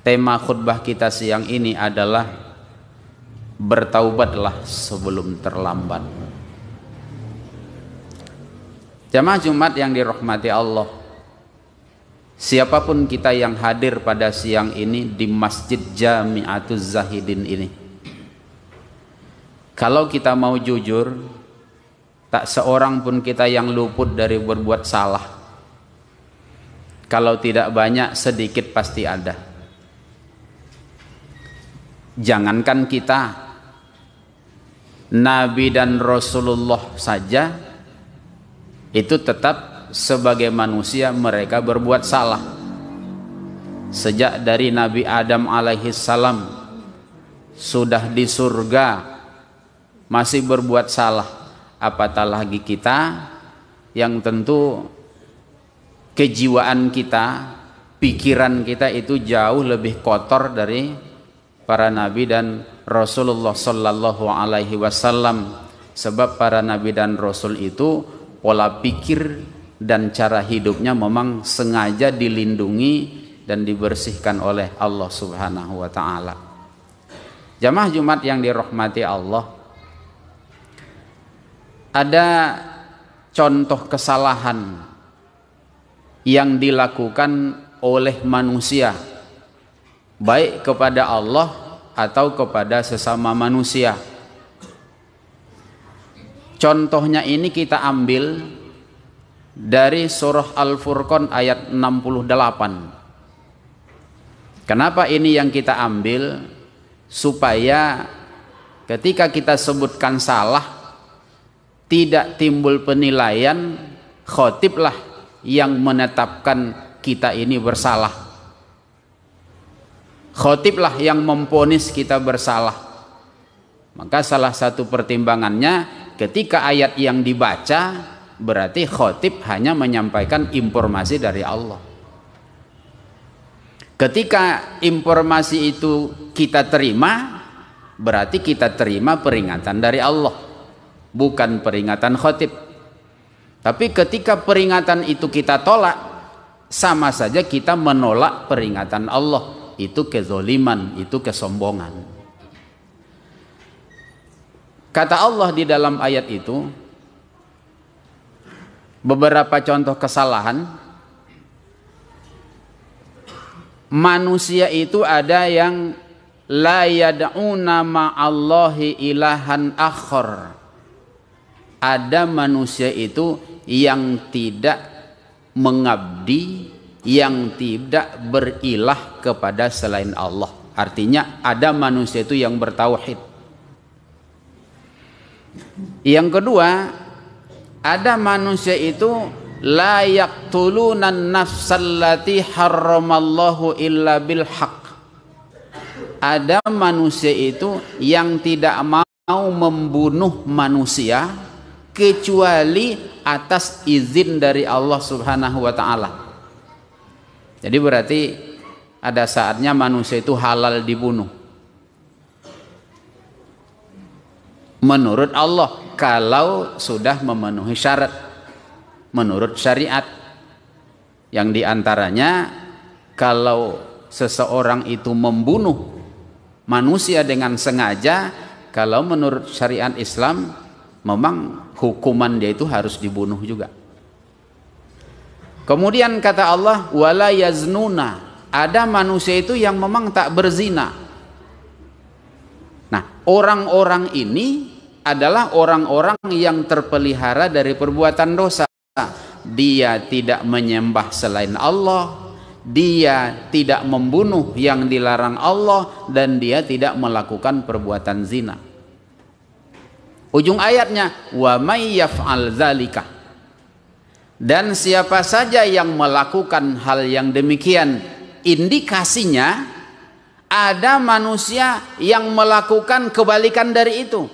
tema khutbah kita siang ini adalah bertaubatlah sebelum terlambat. Jamaah Jumat yang dirahmati Allah, siapapun kita yang hadir pada siang ini di Masjid Jami'atuz Zahidin ini, kalau kita mau jujur, tak seorang pun kita yang luput dari berbuat salah. Kalau tidak banyak, sedikit pasti ada. Jangankan kita, Nabi dan Rasulullah saja itu tetap sebagai manusia mereka berbuat salah. Sejak dari Nabi Adam alaihissalam sudah di surga masih berbuat salah, apatah lagi kita yang tentu kejiwaan kita, pikiran kita itu jauh lebih kotor dari para nabi dan Rasulullah sallallahu alaihi wasallam. Sebab para nabi dan rasul itu pola pikir dan cara hidupnya memang sengaja dilindungi dan dibersihkan oleh Allah Subhanahu wa taala. Jamaah Jumat yang dirahmati Allah, ada contoh kesalahan yang dilakukan oleh manusia, baik kepada Allah atau kepada sesama manusia. Contohnya ini kita ambil dari surah Al-Furqan ayat 68. Kenapa ini yang kita ambil? Supaya ketika kita sebutkan salah, tidak timbul penilaian khotiblah yang menetapkan kita ini bersalah. Khotiblah yang memponis kita bersalah. Maka salah satu pertimbangannya ketika ayat yang dibaca, berarti khotib hanya menyampaikan informasi dari Allah. Ketika informasi itu kita terima, berarti kita terima peringatan dari Allah, bukan peringatan khotib. Tapi ketika peringatan itu kita tolak, sama saja kita menolak peringatan Allah. Itu kezoliman, itu kesombongan. Kata Allah di dalam ayat itu, beberapa contoh kesalahan. Manusia itu ada yang la yad'una ma'allahi ilahan akhar. Ada manusia itu yang tidak mengabdi, yang tidak berilah kepada selain Allah. Artinya ada manusia itu yang bertauhid. Yang kedua, ada manusia itu la yaqtulunan nafsallati harramallahu illa bil haqq. Ada manusia itu yang tidak mau membunuh manusia kecuali atas izin dari Allah Subhanahu wa taala. Jadi berarti ada saatnya manusia itu halal dibunuh menurut Allah kalau sudah memenuhi syarat menurut syariat, yang diantaranya kalau seseorang itu membunuh manusia dengan sengaja, kalau menurut syariat Islam memang hukuman dia itu harus dibunuh juga. Kemudian kata Allah, wala yaznuna, ada manusia itu yang memang tak berzina. Nah, orang-orang ini adalah orang-orang yang terpelihara dari perbuatan dosa. Dia tidak menyembah selain Allah, dia tidak membunuh yang dilarang Allah, dan dia tidak melakukan perbuatan zina. Ujung ayatnya, wa may yaf'al dzalika, dan siapa saja yang melakukan hal yang demikian, indikasinya ada manusia yang melakukan kebalikan dari itu.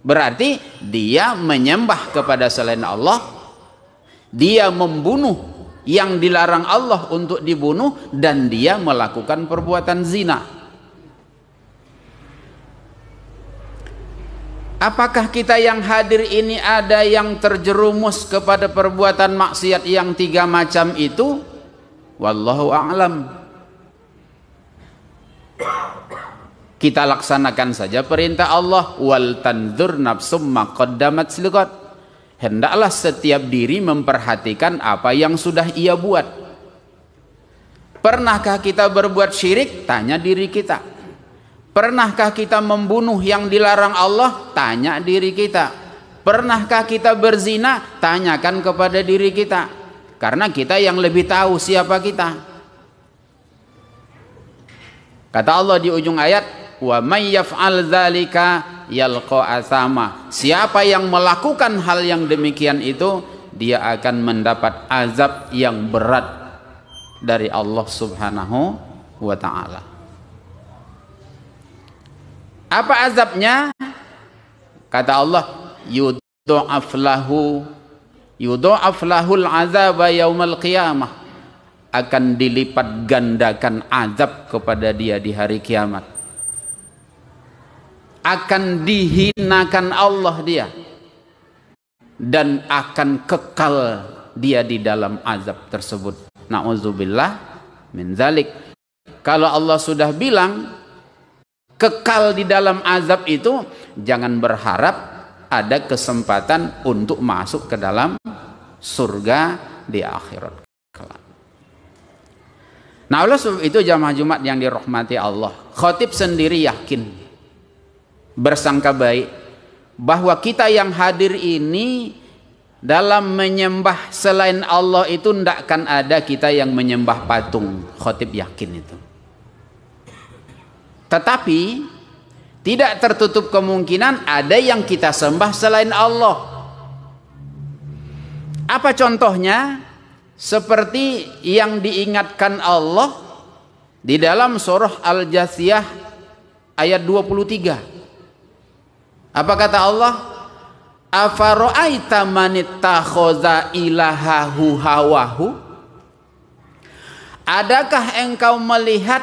Berarti dia menyembah kepada selain Allah, dia membunuh yang dilarang Allah untuk dibunuh, dan dia melakukan perbuatan zina. Apakah kita yang hadir ini ada yang terjerumus kepada perbuatan maksiat yang tiga macam itu? Wallahu a'lam. Kita laksanakan saja perintah Allah, wal tanzur nafsum ma qaddamat liqad. Hendaklah setiap diri memperhatikan apa yang sudah ia buat. Pernahkah kita berbuat syirik? Tanya diri kita. Pernahkah kita membunuh yang dilarang Allah? Tanya diri kita. Pernahkah kita berzina? Tanyakan kepada diri kita. Karena kita yang lebih tahu siapa kita. Kata Allah di ujung ayat, wa may yaf'al dzalika yalqa athama. Siapa yang melakukan hal yang demikian itu, dia akan mendapat azab yang berat dari Allah Subhanahu wa taala. Apa azabnya? Kata Allah, yudha'af lahul azaba yaumal qiyamah. Akan dilipat gandakan azab kepada dia di hari kiamat. Akan dihinakan Allah dia, dan akan kekal dia di dalam azab tersebut. Na'udzubillah min zalik. Kalau Allah sudah bilang kekal di dalam azab itu, jangan berharap ada kesempatan untuk masuk ke dalam surga di akhirat. Nah, oleh sebab itu jamaah Jumat yang dirahmati Allah, khatib sendiri yakin, bersangka baik, bahwa kita yang hadir ini dalam menyembah selain Allah itu tidak akan ada kita yang menyembah patung. Khatib yakin itu. Tetapi tidak tertutup kemungkinan ada yang kita sembah selain Allah. Apa contohnya? Seperti yang diingatkan Allah di dalam surah Al-Jathiyah ayat 23. Apa kata Allah? Afara'aita man ittakhadha ilahahu hawahu? Adakah engkau melihat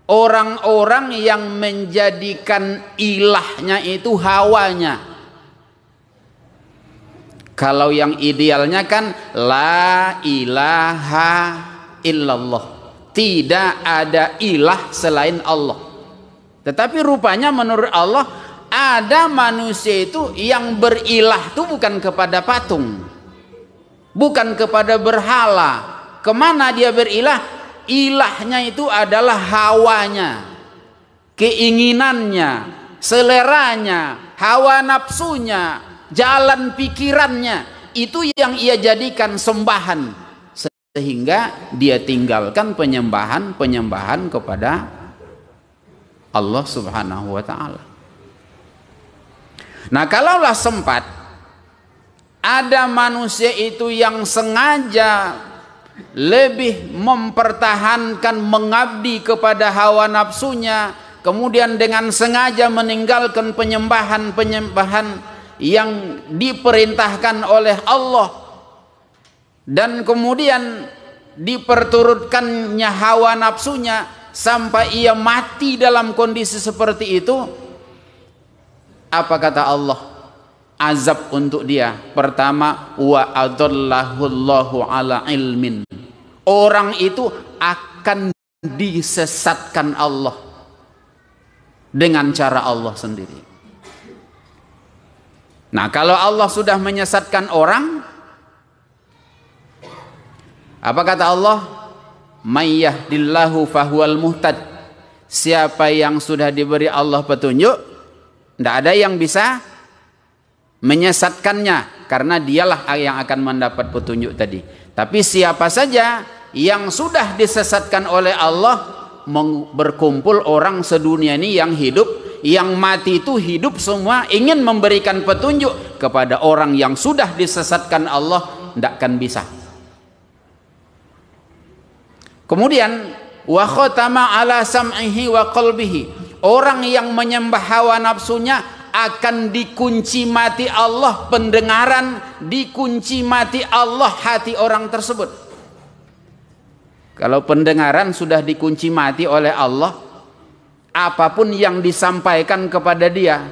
orang-orang yang menjadikan ilahnya itu hawanya? Kalau yang idealnya kan la ilaha illallah, tidak ada ilah selain Allah. Tetapi rupanya menurut Allah ada manusia itu yang berilah itu bukan kepada patung, bukan kepada berhala. Kemana dia berilah? Ilahnya itu adalah hawanya, keinginannya, seleranya, hawa nafsunya, jalan pikirannya, itu yang ia jadikan sembahan, sehingga dia tinggalkan penyembahan kepada Allah Subhanahu wa taala. Nah, kalaulah sempat ada manusia itu yang sengaja lebih mempertahankan mengabdi kepada hawa nafsunya, kemudian dengan sengaja meninggalkan penyembahan yang diperintahkan oleh Allah, dan kemudian diperturutkannya hawa nafsunya sampai ia mati dalam kondisi seperti itu, apa kata Allah? Azab untuk dia. Pertama, wa adallahullahu ala ilmin. Orang itu akan disesatkan Allah dengan cara Allah sendiri. Nah, kalau Allah sudah menyesatkan orang, apa kata Allah? May yahdillahu fahuwal muhtad. Siapa yang sudah diberi Allah petunjuk, tidak ada yang bisa menyesatkannya, karena dialah yang akan mendapat petunjuk tadi. Tapi siapa saja yang sudah disesatkan oleh Allah, berkumpul orang sedunia ini yang hidup, yang mati itu hidup semua, ingin memberikan petunjuk kepada orang yang sudah disesatkan Allah, tidak akan bisa. Kemudian wa khatama ala sam'ihi wa qalbihi. Orang yang menyembah hawa nafsunya akan dikunci mati Allah pendengaran, dikunci mati Allah hati orang tersebut. Kalau pendengaran sudah dikunci mati oleh Allah, apapun yang disampaikan kepada dia,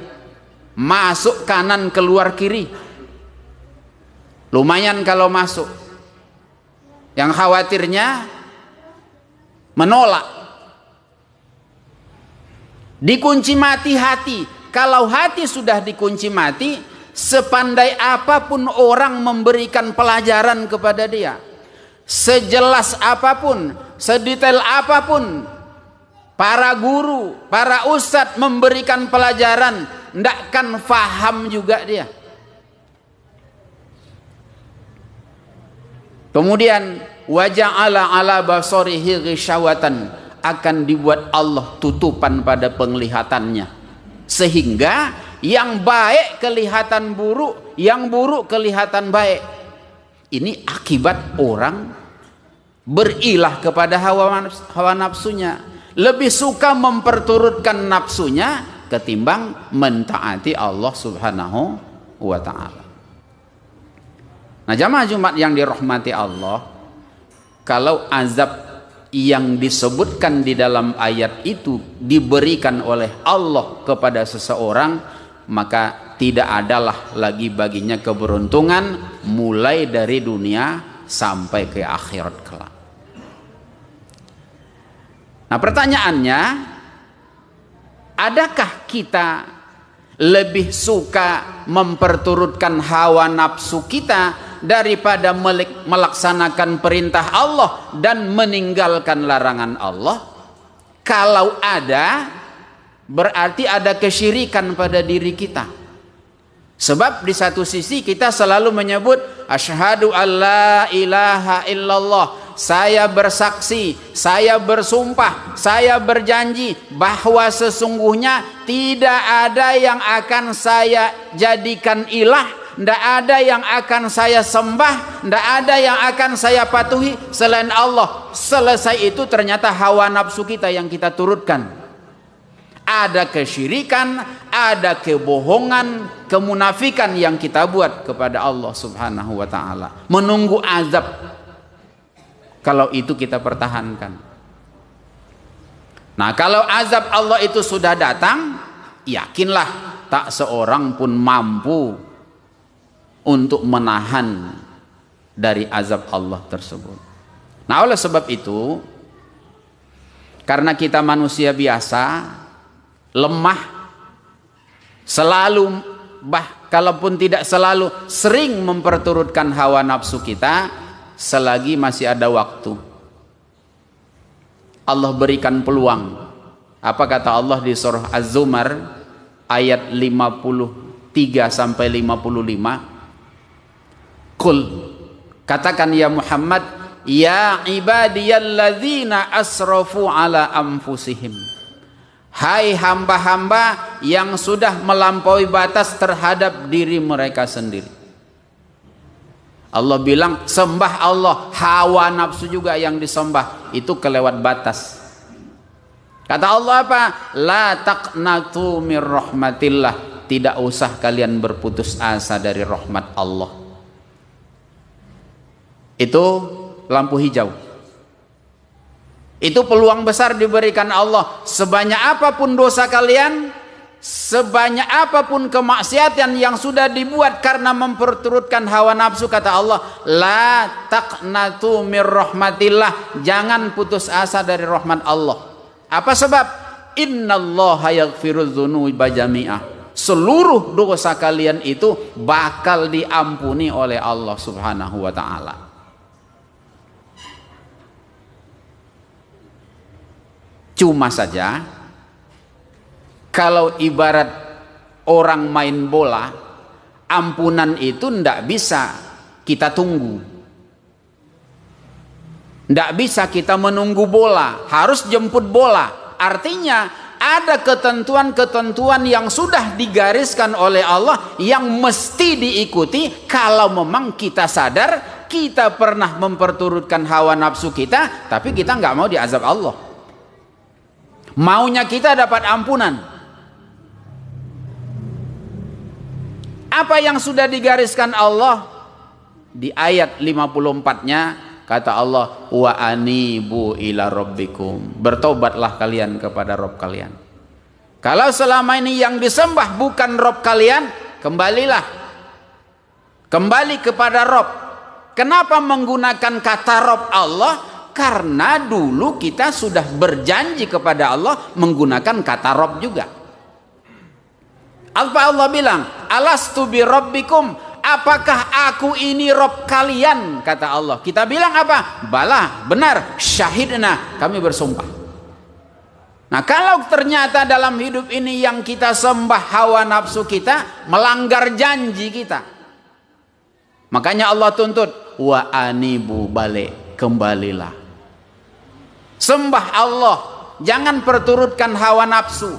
masuk kanan keluar kiri, lumayan kalau masuk. Yang khawatirnya menolak. Dikunci mati hati. Kalau hati sudah dikunci mati, sepandai apapun orang memberikan pelajaran kepada dia, sejelas apapun, sedetail apapun para guru, para ustadz memberikan pelajaran, ndak kan faham juga dia. Kemudian waja'ala ala basarihi ghisyawatan, akan dibuat Allah tutupan pada penglihatannya, sehingga yang baik kelihatan buruk, yang buruk kelihatan baik. Ini akibat orang berilah kepada hawa nafsunya, lebih suka memperturutkan nafsunya ketimbang mentaati Allah Subhanahu wa ta'ala. Nah, jamaah Jumat yang dirahmati Allah, kalau azab yang disebutkan di dalam ayat itu diberikan oleh Allah kepada seseorang, maka tidak adalah lagi baginya keberuntungan mulai dari dunia sampai ke akhirat kelak. Nah, pertanyaannya, adakah kita lebih suka memperturutkan hawa nafsu kita daripada melaksanakan perintah Allah dan meninggalkan larangan Allah? Kalau ada, berarti ada kesyirikan pada diri kita. Sebab di satu sisi kita selalu menyebut asyhadu alla ilaha illallah, saya bersaksi, saya bersumpah, saya berjanji bahwa sesungguhnya tidak ada yang akan saya jadikan ilah, tidak ada yang akan saya sembah, tidak ada yang akan saya patuhi selain Allah. Selesai itu ternyata hawa nafsu kita yang kita turutkan. Ada kesyirikan, ada kebohongan, kemunafikan yang kita buat kepada Allah Subhanahu wa ta'ala. Menunggu azab. Kalau itu kita pertahankan. Nah, kalau azab Allah itu sudah datang, yakinlah tak seorang pun mampu untuk menahan dari azab Allah tersebut. Nah, oleh sebab itu, karena kita manusia biasa, lemah, selalu, kalaupun tidak selalu, sering memperturutkan hawa nafsu kita, selagi masih ada waktu. Allah berikan peluang. Apa kata Allah di surah Az-Zumar ayat 53 sampai 55? Qul, katakan ya Muhammad, ya ibadiyalladzina asrafu ala anfusihim, hai hamba-hamba yang sudah melampaui batas terhadap diri mereka sendiri. Allah bilang sembah Allah, hawa nafsu juga yang disembah, itu kelewat batas. Kata Allah apa? La taqnatu mir rahmatillah, tidak usah kalian berputus asa dari rahmat Allah. Itu lampu hijau. Itu peluang besar diberikan Allah. Sebanyak apapun dosa kalian, sebanyak apapun kemaksiatan yang sudah dibuat karena memperturutkan hawa nafsu, kata Allah, la taqnatu mir rahmatillah, jangan putus asa dari rahmat Allah. Apa sebab? Innallaha yaghfirudz dzunuba jami'ah, seluruh dosa kalian itu bakal diampuni oleh Allah Subhanahu wa ta'ala. Cuma saja, kalau ibarat orang main bola, ampunan itu ndak bisa kita tunggu, ndak bisa kita menunggu bola, harus jemput bola. Artinya ada ketentuan-ketentuan yang sudah digariskan oleh Allah yang mesti diikuti. Kalau memang kita sadar kita pernah memperturutkan hawa nafsu kita, tapi kita nggak mau diazab Allah, maunya kita dapat ampunan. Apa yang sudah digariskan Allah di ayat 54-nya, kata Allah, wa anibu ila rabbikum, bertobatlah kalian kepada Rabb kalian. Kalau selama ini yang disembah bukan Rabb kalian, kembalilah, kembali kepada Rabb. Kenapa menggunakan kata Rabb Allah? Karena dulu kita sudah berjanji kepada Allah menggunakan kata Rabb juga. Apa Allah bilang? Alastu bi rabbikum, apakah aku ini Rabb kalian? Kata Allah. Kita bilang apa? Bala, benar, syahidna, kami bersumpah. Nah, kalau ternyata dalam hidup ini yang kita sembah hawa nafsu kita, melanggar janji kita, makanya Allah tuntut, wa anibu, balik, kembalilah. Sembah Allah, jangan perturutkan hawa nafsu.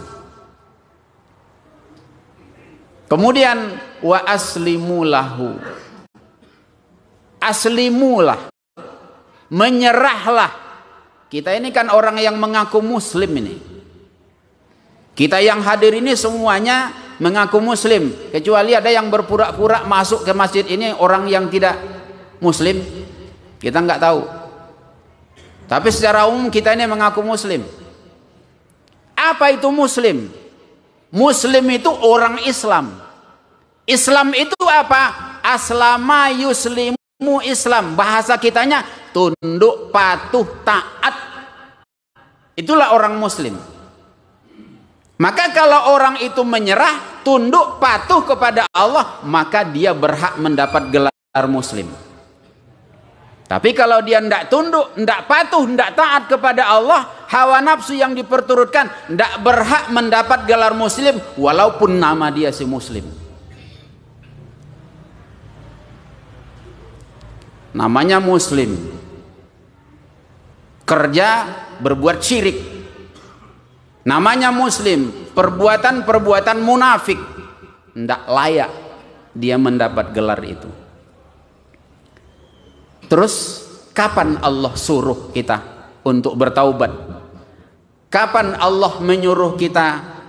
Kemudian wa aslimulahu, aslimulah, menyerahlah. Kita ini kan orang yang mengaku muslim ini. Kita yang hadir ini semuanya mengaku muslim, kecuali ada yang berpura-pura masuk ke masjid ini orang yang tidak muslim. Kita nggak tahu. Tapi secara umum kita ini mengaku muslim. Apa itu muslim? Muslim itu orang Islam. Islam itu apa? Aslama yuslimu Islam. Bahasa kitanya tunduk, patuh, taat. Itulah orang muslim. Maka kalau orang itu menyerah, tunduk, patuh kepada Allah, maka dia berhak mendapat gelar muslim. Tapi kalau dia tidak tunduk, tidak patuh, tidak taat kepada Allah, hawa nafsu yang diperturutkan, tidak berhak mendapat gelar muslim walaupun nama dia si muslim. Namanya muslim, kerja berbuat syirik. Namanya muslim, perbuatan-perbuatan munafik, tidak layak dia mendapat gelar itu. Terus kapan Allah suruh kita untuk bertaubat? Kapan Allah menyuruh kita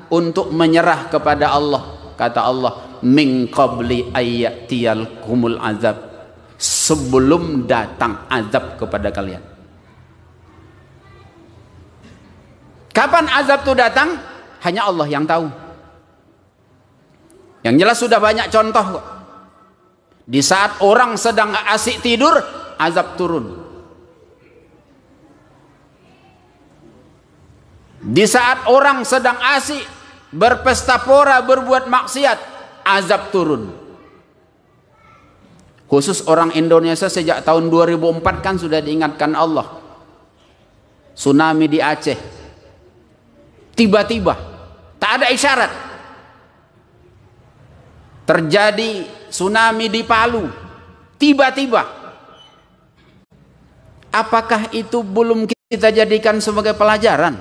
untuk menyerah kepada Allah? Kata Allah, min qabli ayyatiyalkumul azab, sebelum datang azab kepada kalian. Kapan azab itu datang? Hanya Allah yang tahu. Yang jelas sudah banyak contoh kok. Di saat orang sedang asik tidur, azab turun. Di saat orang sedang asik berpesta pora, berbuat maksiat, azab turun. Khusus orang Indonesia sejak tahun 2004 kan sudah diingatkan Allah. Tsunami di Aceh. Tiba-tiba, tak ada isyarat. Terjadi tsunami di Palu. Tiba-tiba. Apakah itu belum kita jadikan sebagai pelajaran?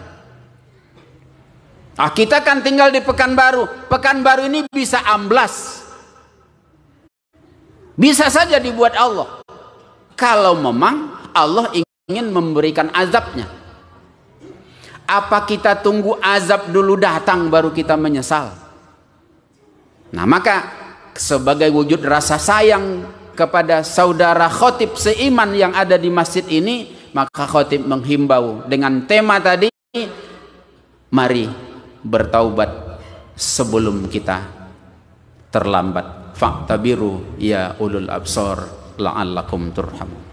Kita kan tinggal di Pekanbaru. Pekanbaru ini bisa amblas. Bisa saja dibuat Allah. Kalau memang Allah ingin memberikan azabnya. Apa kita tunggu azab dulu datang baru kita menyesal? Nah, maka sebagai wujud rasa sayang kepada saudara khotib seiman yang ada di masjid ini, maka khotib menghimbau dengan tema tadi, mari bertaubat sebelum kita terlambat. Fa'tabiru ya ulul absar la'allakum turhamun.